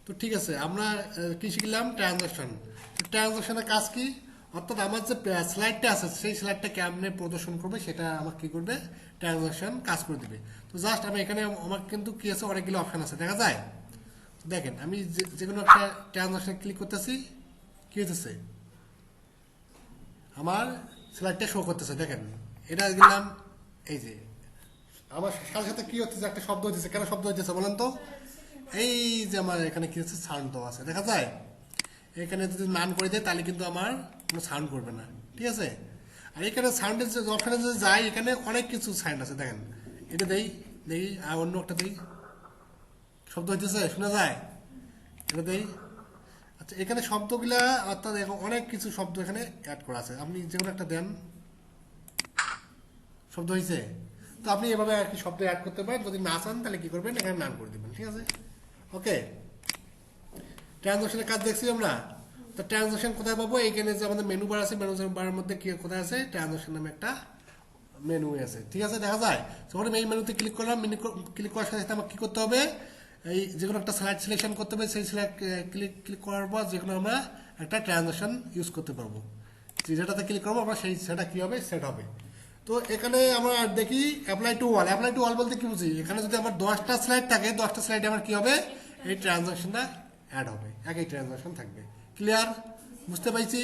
তো ঠিক আছে, আমরা কি শিখলাম? ট্রানজাকশন। ট্রানজাকশনের কাজ কি? অর্থাৎ আমার যে স্লাইডটা আছে সেই স্লাইডটা কেমনে প্রদর্শন করবে সেটা আমার কি করবে? ট্রানজাকশন কাজ করে দিবে। তো জাস্ট আমি এখানে আমার কিন্তু কি আছে, অনেকগুলো অপশন আছে, দেখা যায়। তো দেখেন আমি যে কোনো একটা ট্রানজাকশন ক্লিক করতেছি, কি হতেছে? আমার স্লাইডটা শো করতেছে, দেখেন। এটা দিলাম, এই যে আমার সাথে সাথে কি হচ্ছে, একটা শব্দ হচ্ছে। কেন শব্দ হচ্ছে বলেন তো? এই যে আমার এখানে কি হচ্ছে, সাউন্ড দেওয়া আছে, দেখা যায়। এখানে যদি মান করে দেয় তাহলে কিন্তু আমার কোনো সাউন্ড করবে না, ঠিক আছে। আর এখানে সাউন্ডের যে অপশানে যদি যাই, এখানে অনেক কিছু সাউন্ড আছে, দেখেন। এটা দেই, দেই, আর অন্য একটা দেই, শব্দ হইতেছে, শোনা যায়। এটা দেই। আচ্ছা, এখানে শব্দগুলা, অর্থাৎ অনেক কিছু শব্দ এখানে অ্যাড করা আছে। আপনি যে কোনো একটা দেন, শব্দ হয়েছে। তো আপনি এভাবে আর কি শব্দ অ্যাড করতে পারেন। যদি না চান তাহলে কি করবেন, এখানে নাম করে দেবেন, ঠিক আছে। ওকে, ট্রানজাকশনের কাজ দেখছি আমরা। তো ট্রানজাকশন কোথায় পাবো? এইখানে যে আমাদের মেনু বার আছে, মেনু বারের মধ্যে কি কোথায় আছে, ট্রানজাকশন নামে একটা মেনু আছে, ঠিক আছে, দেখা যায়। যখন আমি এই মেনুতে ক্লিক করলাম, মেনু ক্লিক করার সাথে সাথে আমাকে কি করতে হবে? এই যে কোনো একটা স্লাইড সিলেকশন করতে হবে। সেই স্লাইড ক্লিক করার পর যে কোনো আমরা একটা ট্রানজাকশন ইউজ করতে পারবো। যেটাতে ক্লিক করবো আমরা সেটা কি হবে, সেট হবে। তো এখানে আমরা দেখি apply to all. Apply to all বলতে কি বুঝি? এখানে যদি আমার 10টা স্লাইড থাকে, 10টা স্লাইডে আমার কি হবে, এই ট্রানজাকশনটা অ্যাড হবে, একই ট্রানজাকশন থাকবে। ক্লিয়ার? বুঝতে পাইছি?